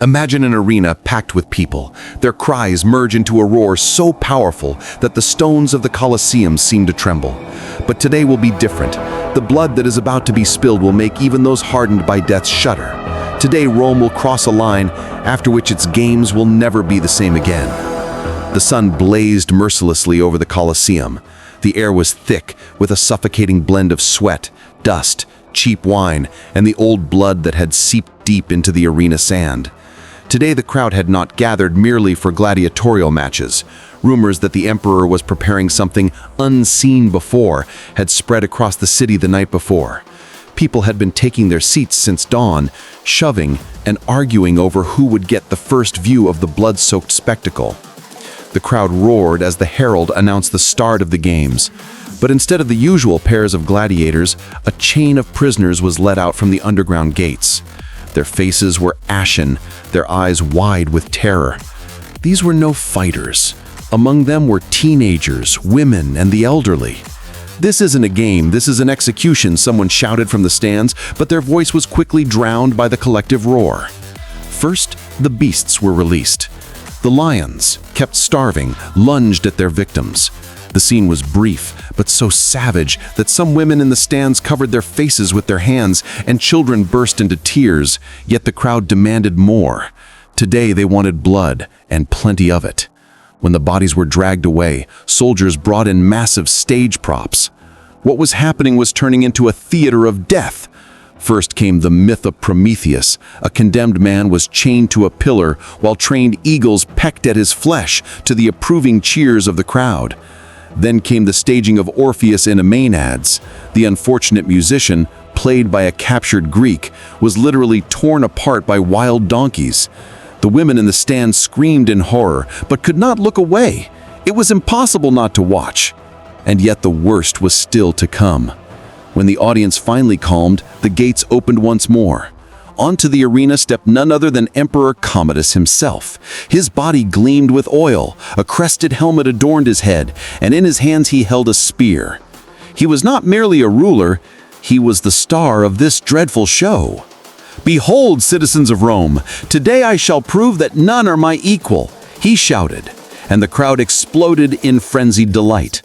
Imagine an arena packed with people. Their cries merge into a roar so powerful that the stones of the Colosseum seem to tremble. But today will be different. The blood that is about to be spilled will make even those hardened by death shudder. Today Rome will cross a line after which its games will never be the same again. The sun blazed mercilessly over the Colosseum. The air was thick with a suffocating blend of sweat, dust, cheap wine, and the old blood that had seeped deep into the arena sand. Today the crowd had not gathered merely for gladiatorial matches. Rumors that the emperor was preparing something unseen before had spread across the city the night before. People had been taking their seats since dawn, shoving and arguing over who would get the first view of the blood-soaked spectacle. The crowd roared as the herald announced the start of the games. But instead of the usual pairs of gladiators, a chain of prisoners was led out from the underground gates. Their faces were ashen, their eyes wide with terror. These were no fighters. Among them were teenagers, women, and the elderly. "This isn't a game, this is an execution," someone shouted from the stands, but their voice was quickly drowned by the collective roar. First, the beasts were released. The lions, kept starving, lunged at their victims. The scene was brief, but so savage that some women in the stands covered their faces with their hands and children burst into tears, yet the crowd demanded more. Today they wanted blood, and plenty of it. When the bodies were dragged away, soldiers brought in massive stage props. What was happening was turning into a theater of death. First came the myth of Prometheus. A condemned man was chained to a pillar while trained eagles pecked at his flesh to the approving cheers of the crowd. Then came the staging of Orpheus in Aeneas. The unfortunate musician, played by a captured Greek, was literally torn apart by wild donkeys. The women in the stand screamed in horror, but could not look away. It was impossible not to watch. And yet the worst was still to come. When the audience finally calmed, the gates opened once more. Onto the arena stepped none other than Emperor Commodus himself. His body gleamed with oil, a crested helmet adorned his head, and in his hands he held a spear. He was not merely a ruler, he was the star of this dreadful show. "Behold, citizens of Rome, today I shall prove that none are my equal," he shouted, and the crowd exploded in frenzied delight.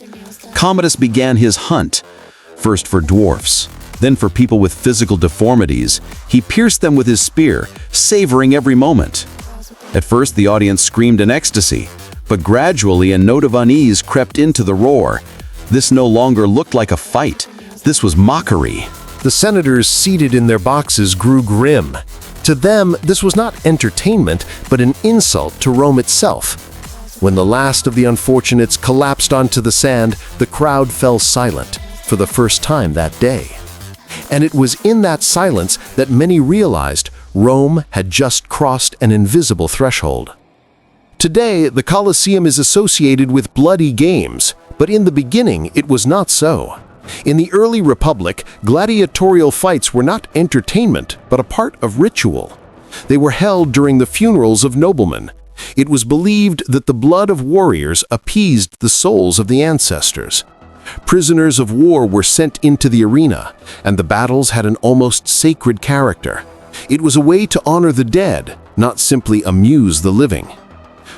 Commodus began his hunt, first for dwarfs, then for people with physical deformities. He pierced them with his spear, savoring every moment. At first, the audience screamed in ecstasy, but gradually a note of unease crept into the roar. This no longer looked like a fight. This was mockery. The senators seated in their boxes grew grim. To them, this was not entertainment, but an insult to Rome itself. When the last of the unfortunates collapsed onto the sand, the crowd fell silent for the first time that day. And it was in that silence that many realized Rome had just crossed an invisible threshold. Today, the Colosseum is associated with bloody games, but in the beginning it was not so. In the early Republic, gladiatorial fights were not entertainment, but a part of ritual. They were held during the funerals of noblemen. It was believed that the blood of warriors appeased the souls of the ancestors. Prisoners of war were sent into the arena, and the battles had an almost sacred character. It was a way to honor the dead, not simply amuse the living.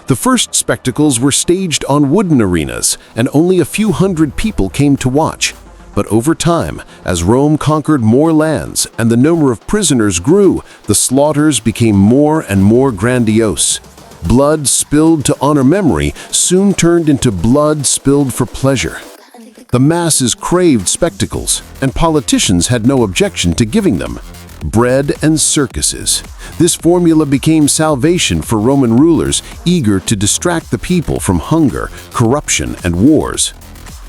The first spectacles were staged on wooden arenas, and only a few hundred people came to watch. But over time, as Rome conquered more lands and the number of prisoners grew, the slaughters became more and more grandiose. Blood spilled to honor memory soon turned into blood spilled for pleasure. The masses craved spectacles, and politicians had no objection to giving them. Bread and circuses. This formula became salvation for Roman rulers eager to distract the people from hunger, corruption, and wars.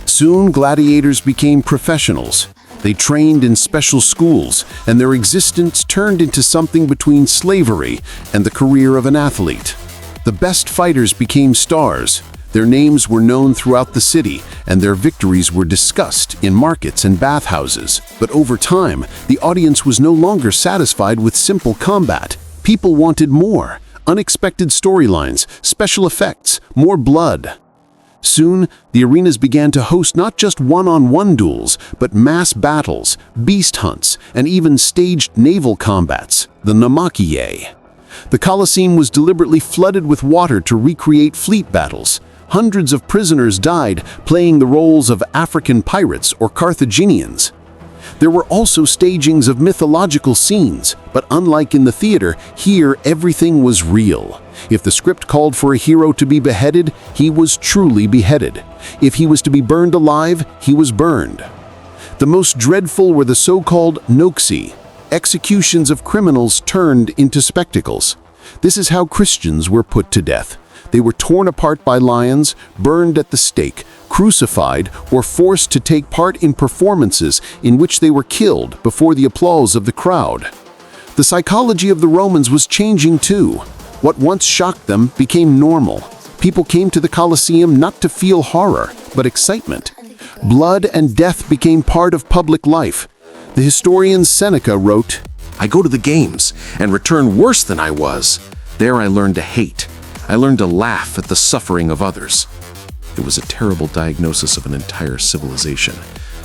Soon, gladiators became professionals. They trained in special schools, and their existence turned into something between slavery and the career of an athlete. The best fighters became stars. Their names were known throughout the city, and their victories were discussed in markets and bathhouses. But over time, the audience was no longer satisfied with simple combat. People wanted more. Unexpected storylines, special effects, more blood. Soon, the arenas began to host not just one-on-one duels, but mass battles, beast hunts, and even staged naval combats, the Naumachia. The Colosseum was deliberately flooded with water to recreate fleet battles. Hundreds of prisoners died, playing the roles of African pirates or Carthaginians. There were also stagings of mythological scenes, but unlike in the theater, here everything was real. If the script called for a hero to be beheaded, he was truly beheaded. If he was to be burned alive, he was burned. The most dreadful were the so-called noxi, executions of criminals turned into spectacles. This is how Christians were put to death. They were torn apart by lions, burned at the stake, crucified, or forced to take part in performances in which they were killed before the applause of the crowd. The psychology of the Romans was changing too. What once shocked them became normal. People came to the Colosseum not to feel horror, but excitement. Blood and death became part of public life. The historian Seneca wrote, I go to the games and return worse than I was. There I learned to hate. I learned to laugh at the suffering of others. It was a terrible diagnosis of an entire civilization.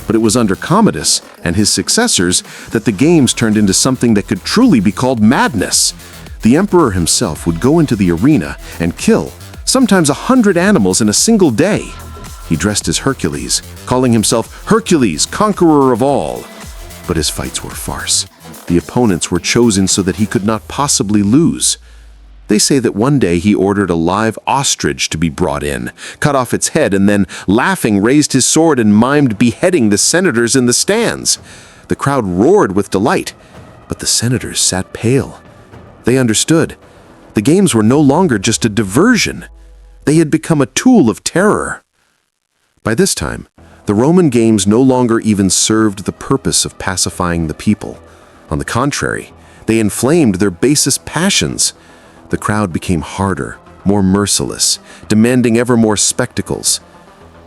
But it was under Commodus and his successors that the games turned into something that could truly be called madness. The emperor himself would go into the arena and kill, sometimes 100 animals in a single day. He dressed as Hercules, calling himself Hercules, conqueror of all. But his fights were a farce. The opponents were chosen so that he could not possibly lose. They say that one day he ordered a live ostrich to be brought in, cut off its head, and then, laughing, raised his sword and mimed beheading the senators in the stands. The crowd roared with delight, but the senators sat pale. They understood. The games were no longer just a diversion. They had become a tool of terror. By this time, the Roman games no longer even served the purpose of pacifying the people. On the contrary, they inflamed their basest passions. The crowd became harder, more merciless, demanding ever more spectacles.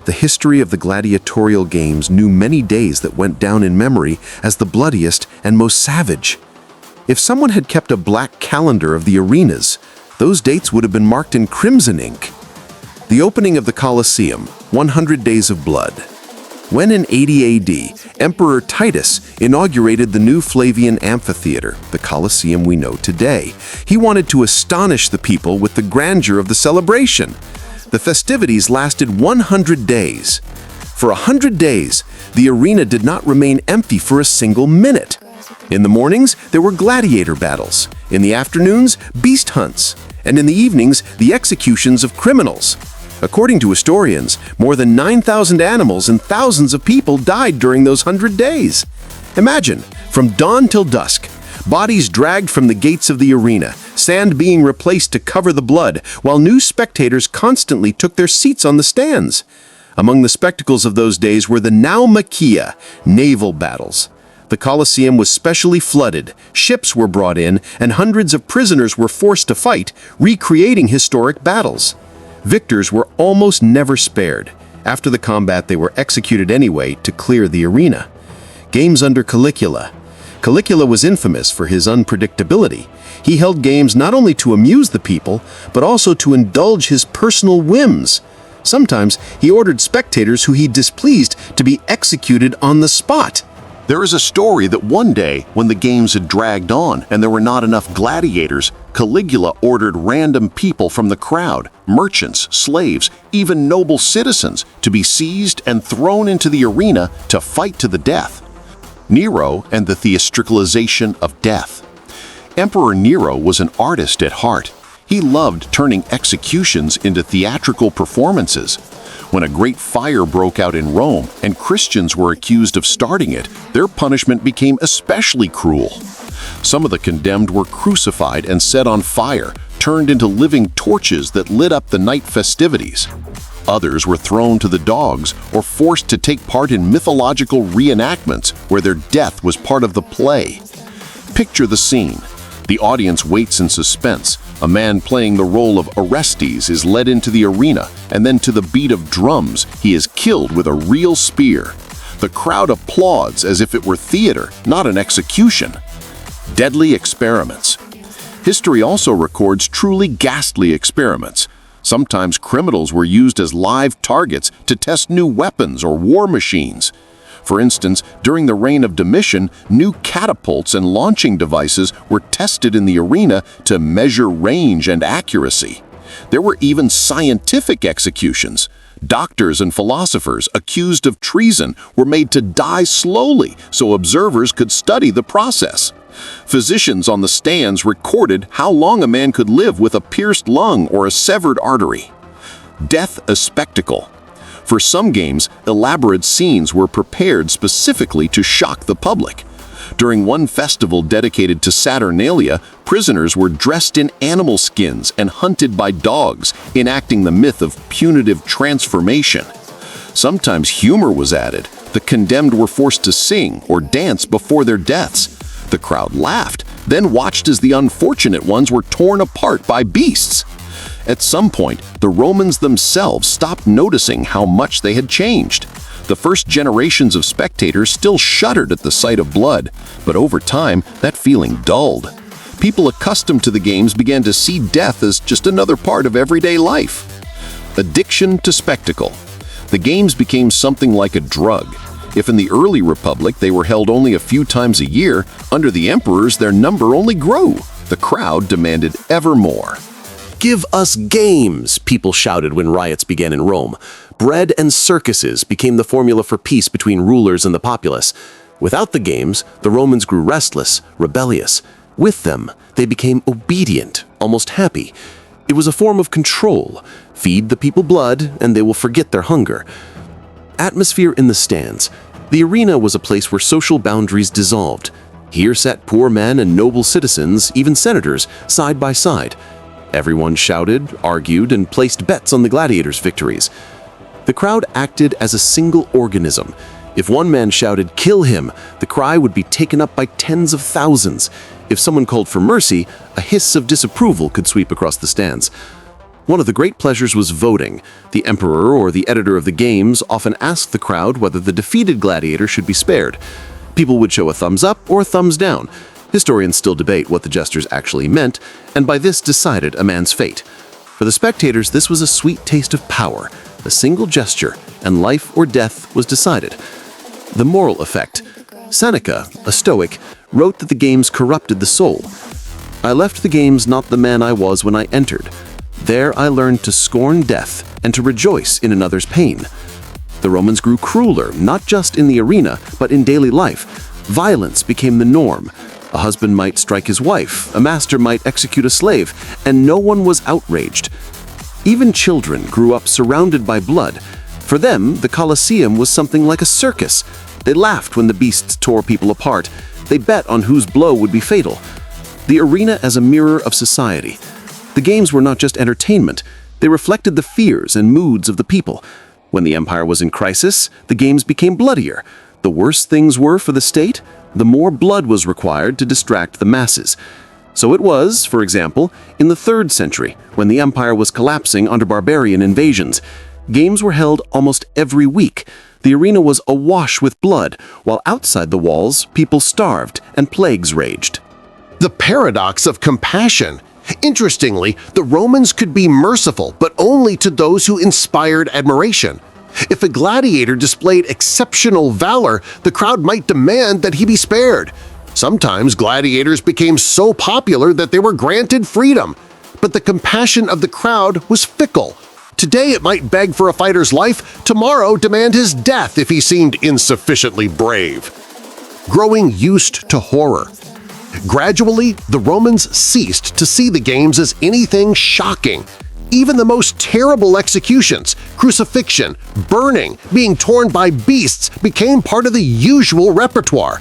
The history of the gladiatorial games knew many days that went down in memory as the bloodiest and most savage. If someone had kept a black calendar of the arenas, those dates would have been marked in crimson ink. The opening of the Colosseum, 100 Days of Blood. When in 80 AD, Emperor Titus inaugurated the new Flavian amphitheater, the Colosseum we know today, he wanted to astonish the people with the grandeur of the celebration. The festivities lasted 100 days. For 100 days, the arena did not remain empty for a single minute. In the mornings, there were gladiator battles. In the afternoons, beast hunts. And in the evenings, the executions of criminals. According to historians, more than 9,000 animals and thousands of people died during those 100 days. Imagine, from dawn till dusk, bodies dragged from the gates of the arena, sand being replaced to cover the blood, while new spectators constantly took their seats on the stands. Among the spectacles of those days were the naumachia, naval battles. The Colosseum was specially flooded, ships were brought in, and hundreds of prisoners were forced to fight, recreating historic battles. Victors were almost never spared. After the combat, they were executed anyway to clear the arena. Games under Caligula. Caligula was infamous for his unpredictability. He held games not only to amuse the people, but also to indulge his personal whims. Sometimes he ordered spectators who he displeased to be executed on the spot. There is a story that one day, when the games had dragged on and there were not enough gladiators, Caligula ordered random people from the crowd, merchants, slaves, even noble citizens, to be seized and thrown into the arena to fight to the death. Nero and the theatricalization of death. Emperor Nero was an artist at heart. He loved turning executions into theatrical performances. When a great fire broke out in Rome and Christians were accused of starting it, their punishment became especially cruel. Some of the condemned were crucified and set on fire, turned into living torches that lit up the night festivities. Others were thrown to the dogs or forced to take part in mythological reenactments where their death was part of the play. Picture the scene. The audience waits in suspense. A man playing the role of Orestes is led into the arena, and then to the beat of drums, he is killed with a real spear. The crowd applauds as if it were theater, not an execution. Deadly experiments. History also records truly ghastly experiments. Sometimes criminals were used as live targets to test new weapons or war machines. For instance, during the reign of Domitian, new catapults and launching devices were tested in the arena to measure range and accuracy. There were even scientific executions. Doctors and philosophers accused of treason were made to die slowly so observers could study the process. Physicians on the stands recorded how long a man could live with a pierced lung or a severed artery. Death a spectacle. For some games, elaborate scenes were prepared specifically to shock the public. During one festival dedicated to Saturnalia, prisoners were dressed in animal skins and hunted by dogs, enacting the myth of punitive transformation. Sometimes humor was added. The condemned were forced to sing or dance before their deaths. The crowd laughed, then watched as the unfortunate ones were torn apart by beasts. At some point, the Romans themselves stopped noticing how much they had changed. The first generations of spectators still shuddered at the sight of blood, but over time, that feeling dulled. People accustomed to the games began to see death as just another part of everyday life. Addiction to spectacle. The games became something like a drug. If in the early Republic they were held only a few times a year, under the emperors their number only grew. The crowd demanded ever more. "Give us games," people shouted when riots began in Rome. Bread and circuses became the formula for peace between rulers and the populace. Without the games, the Romans grew restless, rebellious. With them, they became obedient, almost happy. It was a form of control. Feed the people blood, and they will forget their hunger. Atmosphere in the stands. The arena was a place where social boundaries dissolved. Here sat poor men and noble citizens, even senators, side by side. Everyone shouted, argued, and placed bets on the gladiators' victories. The crowd acted as a single organism. If one man shouted, "Kill him," the cry would be taken up by tens of thousands. If someone called for mercy, a hiss of disapproval could sweep across the stands. One of the great pleasures was voting. The emperor or the editor of the games often asked the crowd whether the defeated gladiator should be spared. People would show a thumbs up or a thumbs down. Historians still debate what the gestures actually meant, and by this decided a man's fate. For the spectators, this was a sweet taste of power. A single gesture, and life or death was decided. The moral effect. Seneca, a Stoic, wrote that the games corrupted the soul. "I left the games not the man I was when I entered. There I learned to scorn death and to rejoice in another's pain." The Romans grew crueler, not just in the arena, but in daily life. Violence became the norm. A husband might strike his wife, a master might execute a slave, and no one was outraged. Even children grew up surrounded by blood. For them, the Colosseum was something like a circus. They laughed when the beasts tore people apart. They bet on whose blow would be fatal. The arena as a mirror of society. The games were not just entertainment. They reflected the fears and moods of the people. When the empire was in crisis, the games became bloodier. The worse things were for the state, the more blood was required to distract the masses. So it was, for example, in the 3rd century, when the empire was collapsing under barbarian invasions. Games were held almost every week. The arena was awash with blood, while outside the walls, people starved and plagues raged. The paradox of compassion. Interestingly, the Romans could be merciful, but only to those who inspired admiration. If a gladiator displayed exceptional valor, the crowd might demand that he be spared. Sometimes gladiators became so popular that they were granted freedom. But the compassion of the crowd was fickle. Today it might beg for a fighter's life, tomorrow demand his death if he seemed insufficiently brave. Growing used to horror. Gradually, the Romans ceased to see the games as anything shocking. Even the most terrible executions, crucifixion, burning, being torn by beasts became part of the usual repertoire.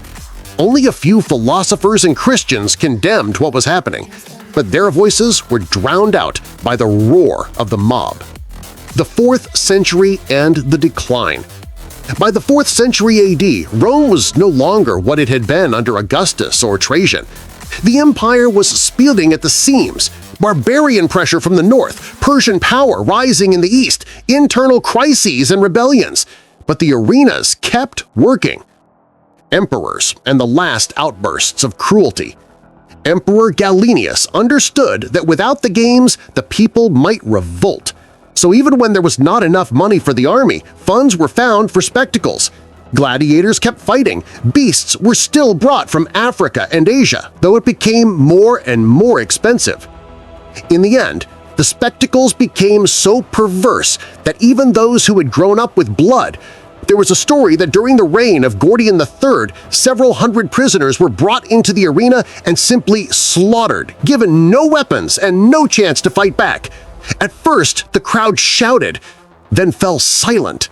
Only a few philosophers and Christians condemned what was happening, but their voices were drowned out by the roar of the mob. The 4th century and the decline. By the 4th century AD, Rome was no longer what it had been under Augustus or Trajan. The empire was split at the seams, barbarian pressure from the north, Persian power rising in the east, internal crises and rebellions. But the arenas kept working. Emperors and the last outbursts of cruelty. Emperor Gallienus understood that without the games, the people might revolt. So even when there was not enough money for the army, funds were found for spectacles. Gladiators kept fighting. Beasts were still brought from Africa and Asia, though it became more and more expensive. In the end, the spectacles became so perverse that even those who had grown up with blood— There was a story that during the reign of Gordian III, several hundred prisoners were brought into the arena and simply slaughtered, given no weapons and no chance to fight back. At first, the crowd shouted, then fell silent.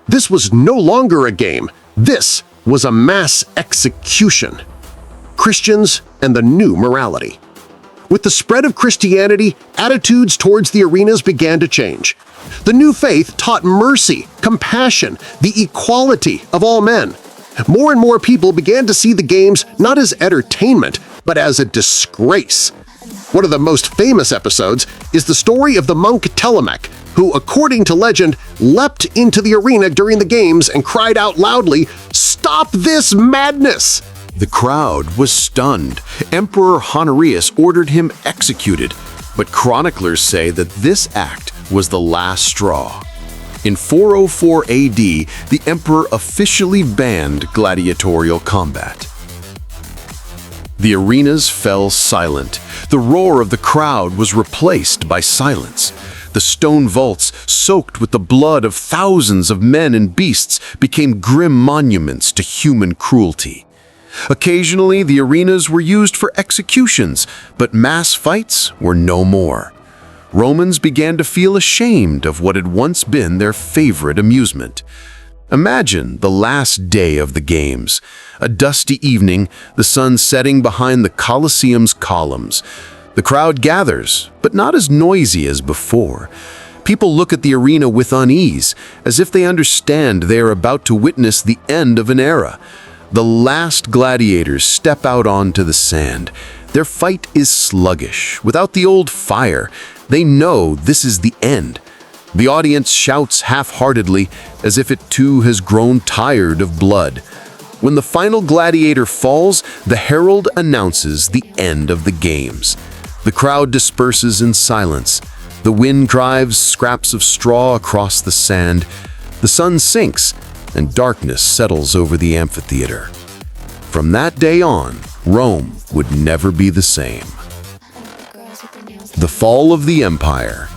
This was no longer a game. This was a mass execution. Christians and the new morality. With the spread of Christianity, attitudes towards the arenas began to change. The new faith taught mercy, compassion, the equality of all men. More and more people began to see the games not as entertainment, but as a disgrace. One of the most famous episodes is the story of the monk Telemach, who, according to legend, leapt into the arena during the games and cried out loudly, "Stop this madness!" The crowd was stunned. Emperor Honorius ordered him executed, but chroniclers say that this act was the last straw. In 404 AD, the emperor officially banned gladiatorial combat. The arenas fell silent. The roar of the crowd was replaced by silence. The stone vaults, soaked with the blood of thousands of men and beasts, became grim monuments to human cruelty. Occasionally, the arenas were used for executions, but mass fights were no more. Romans began to feel ashamed of what had once been their favorite amusement. Imagine the last day of the games. A dusty evening, the sun setting behind the Colosseum's columns. The crowd gathers, but not as noisy as before. People look at the arena with unease, as if they understand they are about to witness the end of an era. The last gladiators step out onto the sand. Their fight is sluggish, without the old fire. They know this is the end. The audience shouts half-heartedly, as if it too has grown tired of blood. When the final gladiator falls, the herald announces the end of the games. The crowd disperses in silence. The wind drives scraps of straw across the sand. The sun sinks, and darkness settles over the amphitheater. From that day on, Rome would never be the same. The fall of the empire.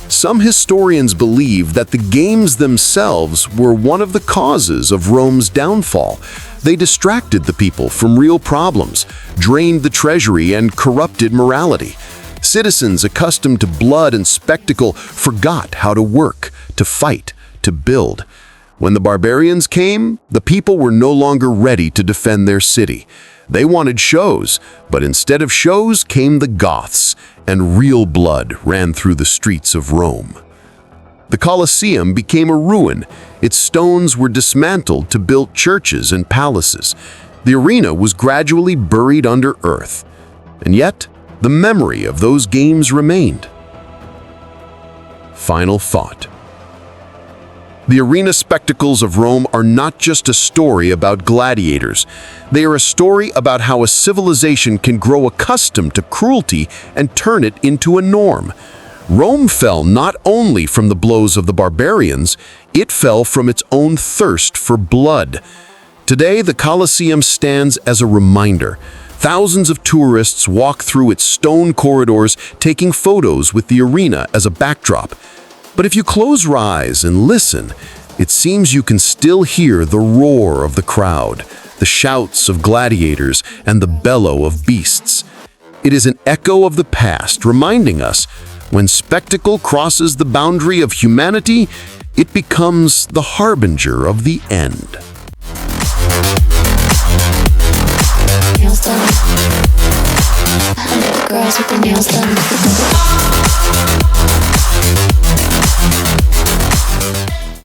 Some historians believe that the games themselves were one of the causes of Rome's downfall. They distracted the people from real problems, drained the treasury, and corrupted morality. Citizens accustomed to blood and spectacle forgot how to work, to fight, to build. When the barbarians came, the people were no longer ready to defend their city. They wanted shows, but instead of shows came the Goths, and real blood ran through the streets of Rome. The Colosseum became a ruin. Its stones were dismantled to build churches and palaces. The arena was gradually buried under earth. And yet, the memory of those games remained. Final thought. The arena spectacles of Rome are not just a story about gladiators. They are a story about how a civilization can grow accustomed to cruelty and turn it into a norm. Rome fell not only from the blows of the barbarians, it fell from its own thirst for blood. Today, the Colosseum stands as a reminder. Thousands of tourists walk through its stone corridors, taking photos with the arena as a backdrop. But if you close your eyes and listen, it seems you can still hear the roar of the crowd, the shouts of gladiators, and the bellow of beasts. It is an echo of the past, reminding us, when spectacle crosses the boundary of humanity, it becomes the harbinger of the end. Nails done. Girls with the nails done.